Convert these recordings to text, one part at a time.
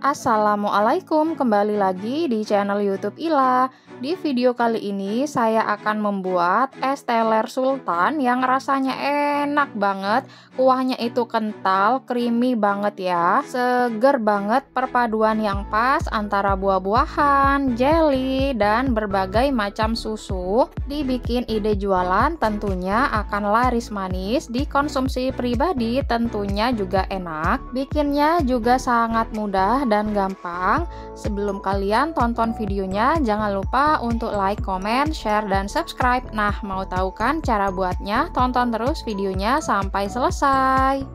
Assalamualaikum, kembali lagi di channel YouTube Ila. Di video kali ini saya akan membuat es teler sultan yang rasanya enak banget. Kuahnya itu kental, creamy banget ya. Seger banget, perpaduan yang pas antara buah-buahan, jelly, dan berbagai macam susu. Dibikin ide jualan tentunya akan laris manis, dikonsumsi pribadi tentunya juga enak. Bikinnya juga sangat mudah dan gampang. Sebelum kalian tonton videonya, jangan lupa untuk like, comment, share, dan subscribe. Nah, mau tahu kan cara buatnya? Tonton terus videonya sampai selesai.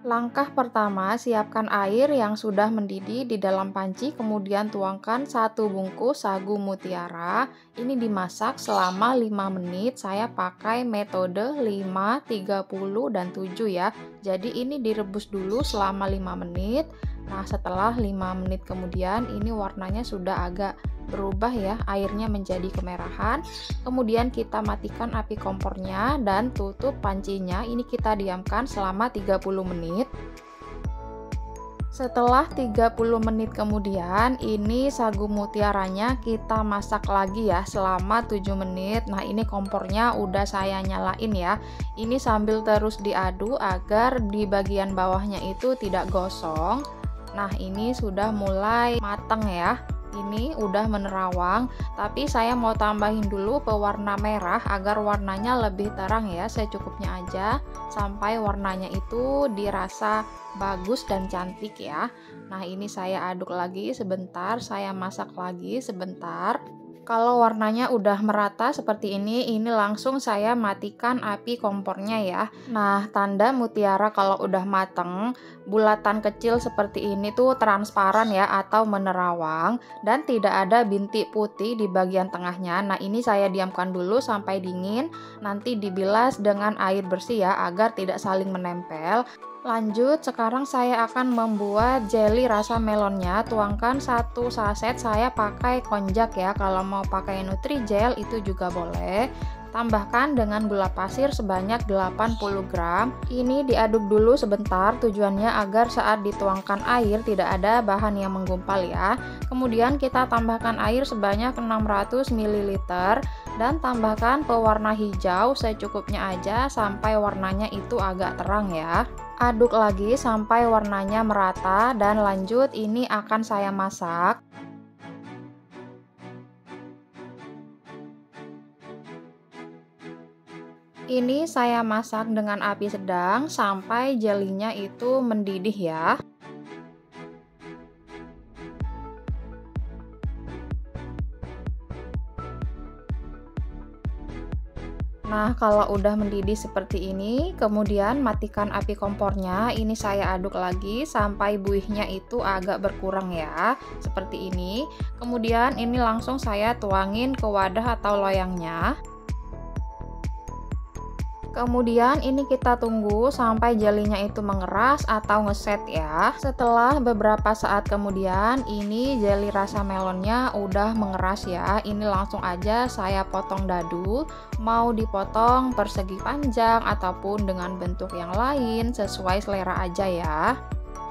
Langkah pertama, siapkan air yang sudah mendidih di dalam panci, kemudian tuangkan 1 bungkus sagu mutiara. Ini dimasak selama 5 menit. Saya pakai metode 5, 30, dan 7 ya. Jadi ini direbus dulu selama 5 menit. Nah, setelah 5 menit kemudian ini warnanya sudah agak berubah ya, airnya menjadi kemerahan. Kemudian kita matikan api kompornya dan tutup pancinya. Ini kita diamkan selama 30 menit. Setelah 30 menit kemudian, ini sagu mutiaranya kita masak lagi ya selama 7 menit. Nah, ini kompornya udah saya nyalain ya. Ini sambil terus diaduk agar di bagian bawahnya itu tidak gosong. Nah, ini sudah mulai matang ya. Ini udah menerawang, tapi saya mau tambahin dulu pewarna merah agar warnanya lebih terang ya, secukupnya aja sampai warnanya itu dirasa bagus dan cantik ya. Nah, ini saya aduk lagi sebentar, saya masak lagi sebentar. Kalau warnanya udah merata seperti ini langsung saya matikan api kompornya ya. Nah, tanda mutiara kalau udah mateng, bulatan kecil seperti ini tuh transparan ya atau menerawang dan tidak ada bintik putih di bagian tengahnya. Nah, ini saya diamkan dulu sampai dingin, nanti dibilas dengan air bersih ya agar tidak saling menempel. Lanjut, sekarang saya akan membuat jelly rasa melonnya. Tuangkan 1 saset, saya pakai konjak ya. Kalau mau pakai Nutrijel itu juga boleh. Tambahkan dengan gula pasir sebanyak 80 gram. Ini diaduk dulu sebentar, tujuannya agar saat dituangkan air tidak ada bahan yang menggumpal ya. Kemudian kita tambahkan air sebanyak 600 ml dan tambahkan pewarna hijau secukupnya aja sampai warnanya itu agak terang ya. Aduk lagi sampai warnanya merata dan lanjut ini akan saya masak. Ini saya masak dengan api sedang sampai jelinya itu mendidih ya. Nah, kalau udah mendidih seperti ini, kemudian matikan api kompornya. Ini saya aduk lagi sampai buihnya itu agak berkurang ya, seperti ini. Kemudian ini langsung saya tuangin ke wadah atau loyangnya. Kemudian ini kita tunggu sampai jelinya itu mengeras atau ngeset ya. Setelah beberapa saat kemudian ini jelly rasa melonnya udah mengeras ya. Ini langsung aja saya potong dadu. Mau dipotong persegi panjang ataupun dengan bentuk yang lain sesuai selera aja ya.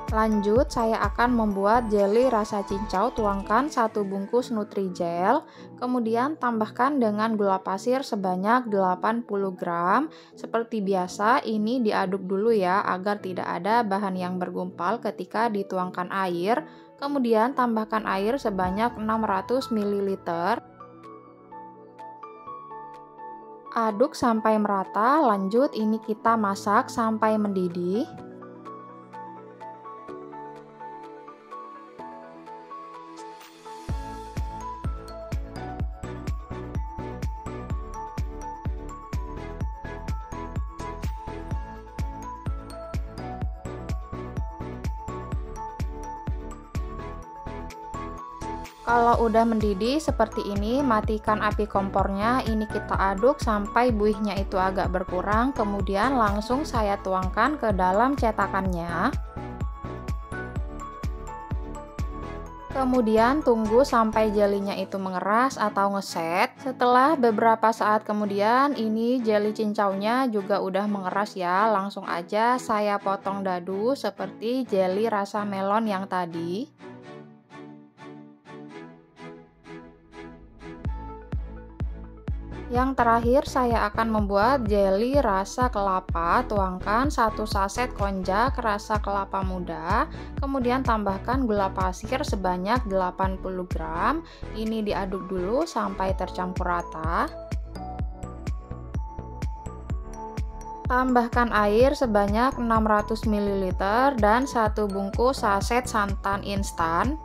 Lanjut, saya akan membuat jelly rasa cincau. Tuangkan 1 bungkus Nutrijel, kemudian tambahkan dengan gula pasir sebanyak 80 gram. Seperti biasa, ini diaduk dulu ya agar tidak ada bahan yang bergumpal ketika dituangkan air. Kemudian tambahkan air sebanyak 600 ml. Aduk sampai merata, lanjut ini kita masak sampai mendidih. Kalau udah mendidih seperti ini, matikan api kompornya. Ini kita aduk sampai buihnya itu agak berkurang. Kemudian langsung saya tuangkan ke dalam cetakannya. Kemudian tunggu sampai jelinya itu mengeras atau ngeset. Setelah beberapa saat kemudian ini jeli cincaunya juga udah mengeras ya. Langsung aja saya potong dadu seperti jeli rasa melon yang tadi. Yang terakhir saya akan membuat jeli rasa kelapa. Tuangkan 1 saset konjak rasa kelapa muda, kemudian tambahkan gula pasir sebanyak 80 gram. Ini diaduk dulu sampai tercampur rata. Tambahkan air sebanyak 600 ml dan 1 bungkus saset santan instan.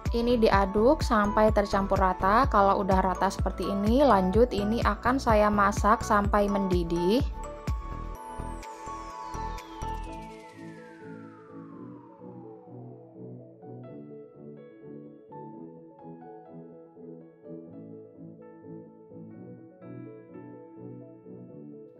Ini diaduk sampai tercampur rata. Kalau udah rata seperti ini, lanjut ini akan saya masak sampai mendidih.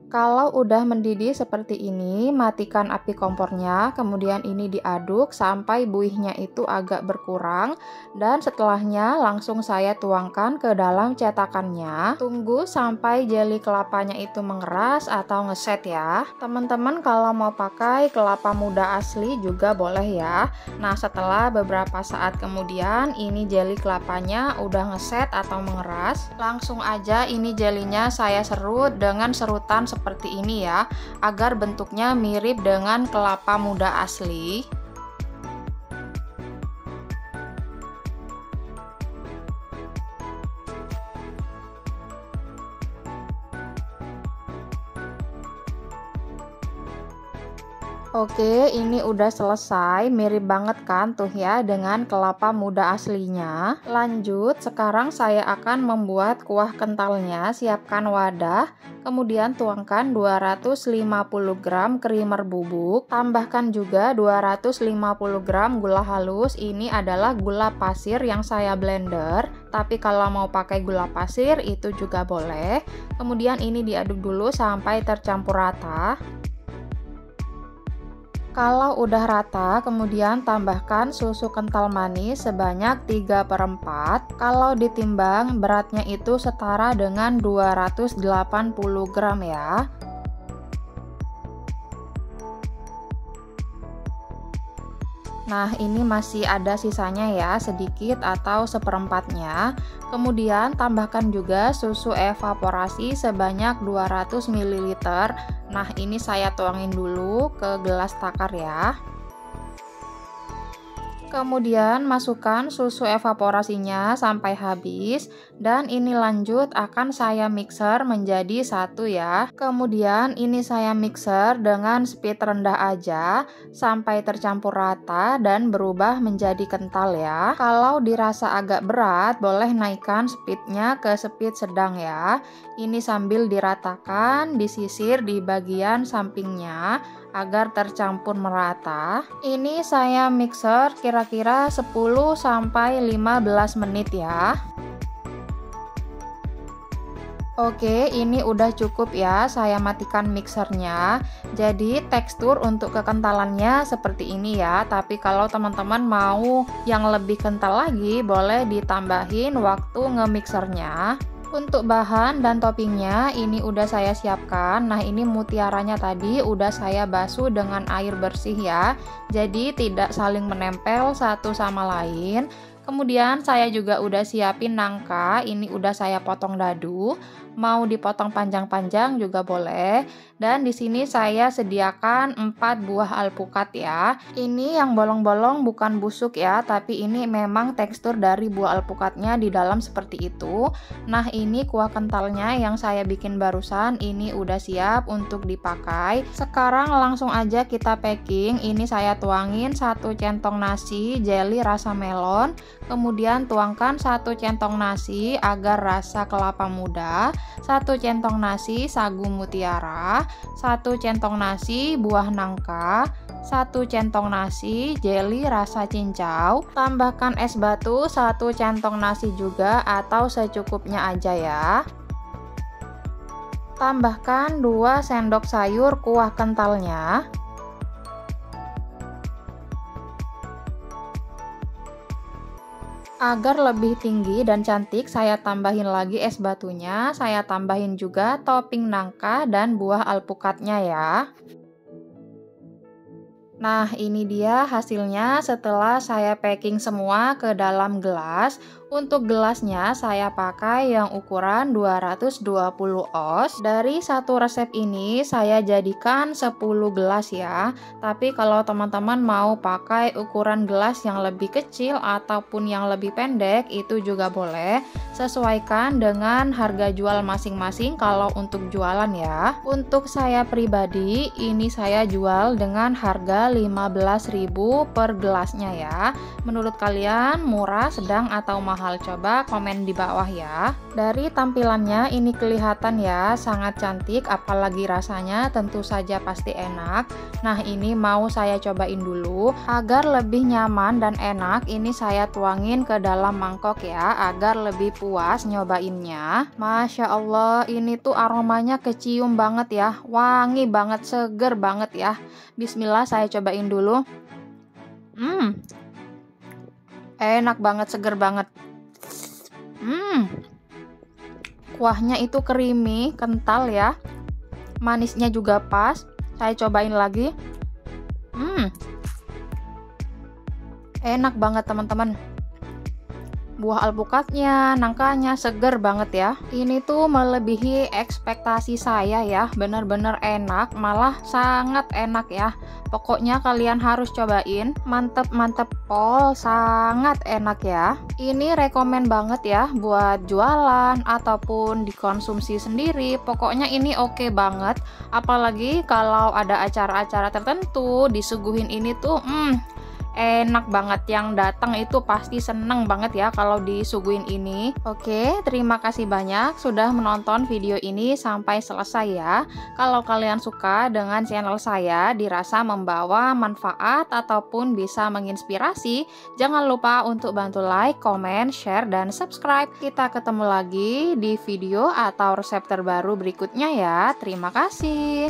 Kalau udah mendidih seperti ini, matikan api kompornya, kemudian ini diaduk sampai buihnya itu agak berkurang, dan setelahnya langsung saya tuangkan ke dalam cetakannya. Tunggu sampai jeli kelapanya itu mengeras atau ngeset ya. Teman-teman kalau mau pakai kelapa muda asli juga boleh ya. Nah, setelah beberapa saat kemudian ini jeli kelapanya udah ngeset atau mengeras, langsung aja ini jelinya saya serut dengan serutan seperti ini ya, agar bentuknya mirip dengan kelapa muda asli. Oke, ini udah selesai, mirip banget kan tuh ya dengan kelapa muda aslinya. Lanjut, sekarang saya akan membuat kuah kentalnya. Siapkan wadah, kemudian tuangkan 250 gram krimer bubuk, tambahkan juga 250 gram gula halus. Ini adalah gula pasir yang saya blender, tapi kalau mau pakai gula pasir itu juga boleh. Kemudian ini diaduk dulu sampai tercampur rata. Kalau udah rata, kemudian tambahkan susu kental manis sebanyak 3/4. Kalau ditimbang, beratnya itu setara dengan 280 gram ya. Nah, ini masih ada sisanya ya, sedikit atau seperempatnya. Kemudian tambahkan juga susu evaporasi sebanyak 200 ml. Nah, ini saya tuangin dulu ke gelas takar ya. Kemudian masukkan susu evaporasinya sampai habis, dan ini lanjut akan saya mixer menjadi satu ya. Kemudian ini saya mixer dengan speed rendah aja sampai tercampur rata dan berubah menjadi kental ya. Kalau dirasa agak berat, boleh naikkan speednya ke speed sedang ya. Ini sambil diratakan, disisir di bagian sampingnya agar tercampur merata. Ini saya mixer kira-kira 10-15 menit ya. Oke, ini udah cukup ya, saya matikan mixernya. Jadi tekstur untuk kekentalannya seperti ini ya, tapi kalau teman-teman mau yang lebih kental lagi, boleh ditambahin waktu nge-mixernya. Untuk bahan dan toppingnya ini udah saya siapkan. Nah, ini mutiaranya tadi udah saya basuh dengan air bersih ya, jadi tidak saling menempel satu sama lain. Kemudian saya juga udah siapin nangka, ini udah saya potong dadu, mau dipotong panjang-panjang juga boleh. Dan di sini saya sediakan 4 buah alpukat ya. Ini yang bolong-bolong bukan busuk ya, tapi ini memang tekstur dari buah alpukatnya di dalam seperti itu. Nah, ini kuah kentalnya yang saya bikin barusan, ini udah siap untuk dipakai. Sekarang langsung aja kita packing. Ini saya tuangin 1 centong nasi jeli rasa melon. Kemudian tuangkan 1 centong nasi agar rasa kelapa muda, 1 centong nasi sagu mutiara, 1 centong nasi buah nangka, 1 centong nasi jeli rasa cincau, tambahkan es batu 1 centong nasi juga atau secukupnya aja ya. Tambahkan 2 sendok sayur kuah kentalnya. Agar lebih tinggi dan cantik, saya tambahin lagi es batunya, saya tambahin juga topping nangka dan buah alpukatnya ya. Nah, ini dia hasilnya setelah saya packing semua ke dalam gelas. Untuk gelasnya saya pakai yang ukuran 220 oz. Dari satu resep ini saya jadikan 10 gelas ya. Tapi kalau teman-teman mau pakai ukuran gelas yang lebih kecil ataupun yang lebih pendek, itu juga boleh. Sesuaikan dengan harga jual masing-masing kalau untuk jualan ya. Untuk saya pribadi, ini saya jual dengan harga 15.000 per gelasnya ya. Menurut kalian murah, sedang, atau mahal? Coba komen di bawah ya. Dari tampilannya ini kelihatan ya sangat cantik, apalagi rasanya tentu saja pasti enak. Nah, ini mau saya cobain dulu agar lebih nyaman dan enak. Ini saya tuangin ke dalam mangkok ya agar lebih puas nyobainnya. Masya Allah, ini tuh aromanya kecium banget ya, wangi banget, seger banget ya. Bismillah, saya cobain dulu. Enak banget, seger banget. Kuahnya itu creamy, kental ya. Manisnya juga pas. Saya cobain lagi. Enak banget teman-teman. Buah alpukatnya, nangkanya seger banget ya. Ini tuh melebihi ekspektasi saya ya. Bener-bener enak, malah sangat enak ya. Pokoknya kalian harus cobain. Mantep pol, sangat enak ya. Ini rekomen banget ya buat jualan ataupun dikonsumsi sendiri. Pokoknya ini oke banget. Apalagi kalau ada acara-acara tertentu disuguhin ini tuh enak banget, yang datang itu pasti seneng banget ya kalau disuguhin ini. Oke, terima kasih banyak sudah menonton video ini sampai selesai ya. Kalau kalian suka dengan channel saya, dirasa membawa manfaat ataupun bisa menginspirasi, jangan lupa untuk bantu like, komen, share, dan subscribe. Kita ketemu lagi di video atau resep terbaru berikutnya ya. Terima kasih.